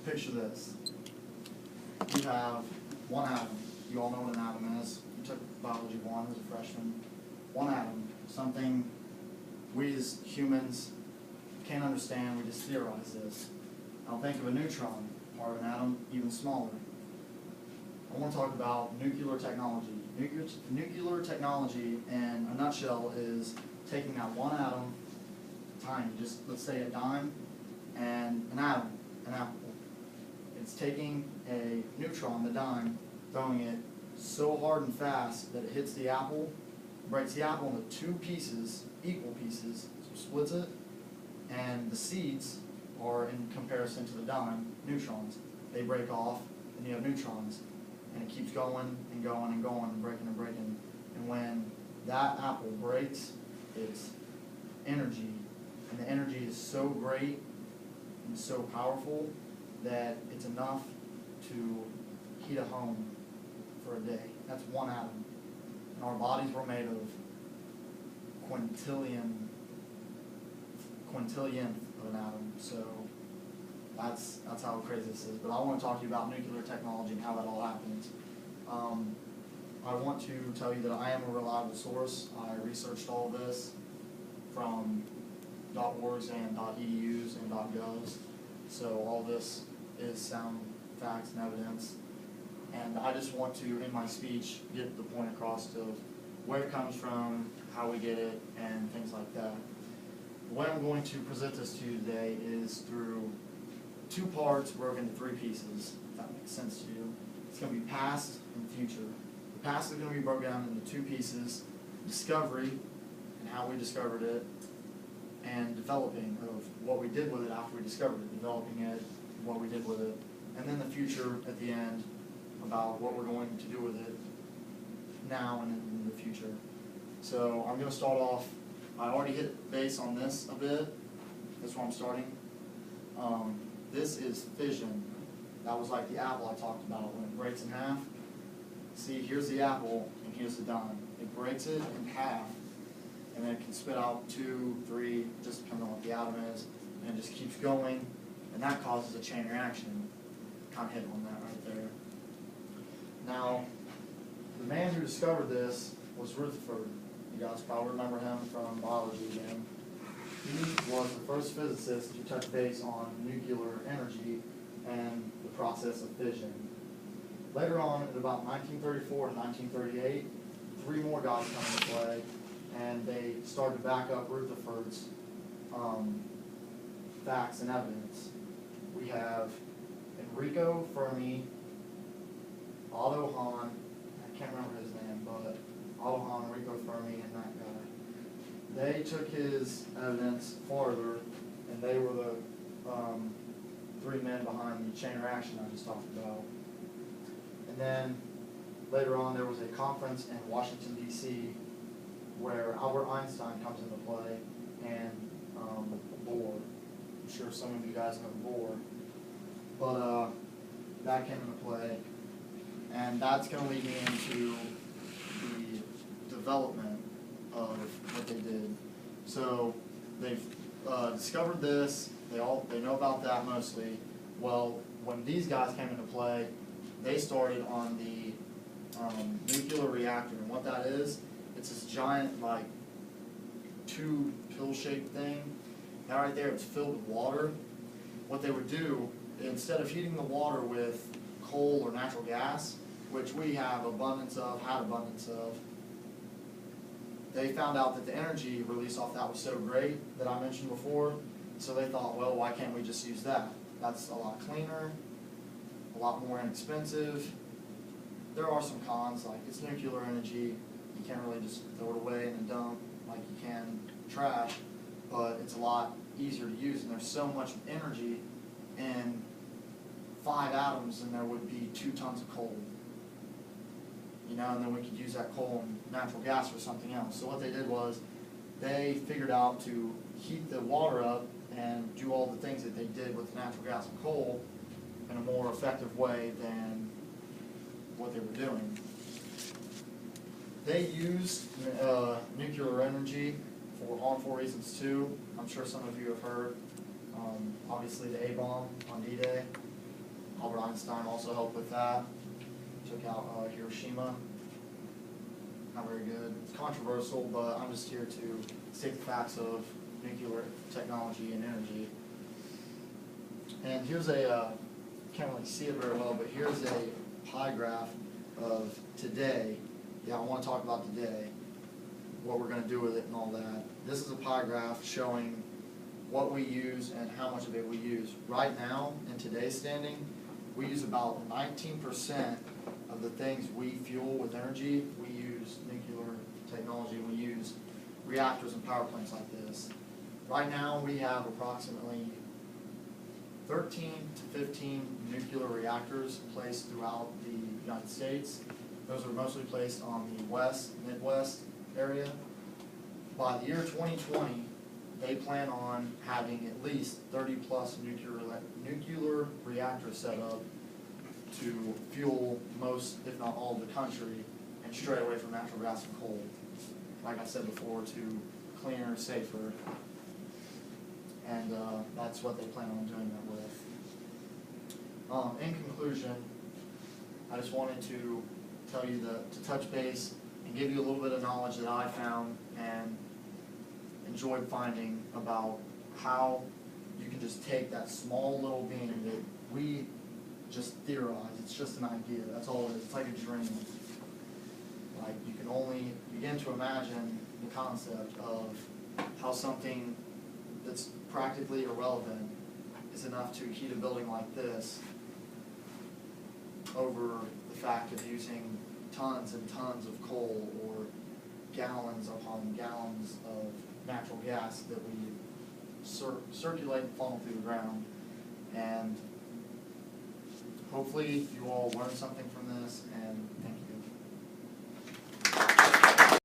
picture this. You have one atom. You all know what an atom is. You took biology 1 as a freshman. One atom, something we as humans can't understand. We just theorize this. Now think of a neutron, part of an atom, even smaller. I want to talk about nuclear technology. Nuclear technology, in a nutshell, is taking that one atom, tiny, just let's say a dime, and an atom, an apple. It's taking a neutron, the dime, throwing it so hard and fast that it hits the apple, breaks the apple into two pieces, equal pieces, so splits it, and the seeds are, in comparison to the dime, neutrons. They break off, and you have neutrons. And it keeps going and going and going and breaking and breaking. And when that apple breaks, it's energy. And the energy is so great and so powerful that it's enough to heat a home for a day. That's one atom. And our bodies were made of quintillionth of an atom. So that's how crazy this is. But I want to talk to you about nuclear technology and how that all happens. I want to tell you that I am a reliable source. I researched all this from .orgs and .edus and .govs. So all this is sound facts and evidence. And I just want to, in my speech, get the point across of where it comes from, how we get it, and things like that. The way I'm going to present this to you today is through two parts broken into three pieces, if that makes sense to you. It's going to be past and future. The past is going to be broken down into two pieces: discovery and how we discovered it, and developing of what we did with it after we discovered it, developing it, what we did with it, and then the future at the end about what we're going to do with it now and in the future. So I'm going to start off, I already hit base on this a bit. That's where I'm starting. This is fission. That was like the apple I talked about when it breaks in half. See, here's the apple and here's the dime. It breaks it in half and then it can spit out 2, 3, just depending on what the atom is, and it just keeps going, and that causes a chain reaction. Kind of hit on that right there. Now, the man who discovered this was Rutherford. You guys probably remember him from biology again. He was the first physicist to touch base on nuclear energy and the process of fission. Later on, in about 1934 to 1938, 3 more guys come into play, and they started to back up Rutherford's facts and evidence. We have Enrico Fermi, Otto Hahn, I can't remember his name, but Otto Hahn, Enrico Fermi, and that guy. They took his evidence farther, and they were the 3 men behind the chain reaction I just talked about. And then later on, there was a conference in Washington, D.C., where Albert Einstein comes into play, and Bohr. I'm sure some of you guys know Bohr. But that came into play, and that's going to lead me into the development of what they did. So they've discovered this. They know about that mostly. Well, when these guys came into play, they started on the nuclear reactor, and what that is, it's this giant like tube pill-shaped thing. That right there, it's filled with water. What they would do, instead of heating the water with coal or natural gas, which we have abundance of, had abundance of, they found out that the energy released off that was so great that I mentioned before, so they thought, well, why can't we just use that? That's a lot cleaner, a lot more inexpensive. There are some cons, like it's nuclear energy. You can't really just throw it away in a dump like you can trash, but it's a lot easier to use, and there's so much energy in 5 atoms than there would be 2 tons of coal. You know, and then we could use that coal and natural gas for something else. So what they did was they figured out to heat the water up and do all the things that they did with natural gas and coal in a more effective way than what they were doing. They used nuclear energy for harmful reasons too. I'm sure some of you have heard. Obviously the A-bomb on D-Day. Albert Einstein also helped with that. Took out Hiroshima. Not very good. It's controversial, but I'm just here to state the facts of nuclear technology and energy. And here's a, can't really see it very well, but here's a pie graph of today. Yeah, I want to talk about today, what we're going to do with it and all that. This is a pie graph showing what we use and how much of it we use. Right now, in today's standing, we use about 19% of the things we fuel with energy. We use nuclear technology. We use reactors and power plants like this. Right now, we have approximately 13 to 15 nuclear reactors placed throughout the United States. Those are mostly placed on the Midwest area. By the year 2020, they plan on having at least 30 plus nuclear reactors set up to fuel most, if not all, of the country and stray away from natural gas and coal. Like I said before, to cleaner, safer, and that's what they plan on doing that with. In conclusion, I just wanted to tell you to touch base and give you a little bit of knowledge that I found and enjoyed finding about how you can just take that small little being that we just theorize. It's just an idea. That's all it is. It's like a dream. Like, you can only begin to imagine the concept of how something that's practically irrelevant is enough to heat a building like this over the fact of using tons and tons of coal or gallons upon gallons of natural gas that we circulate and funnel through the ground. And hopefully you all learned something from this, and thank you.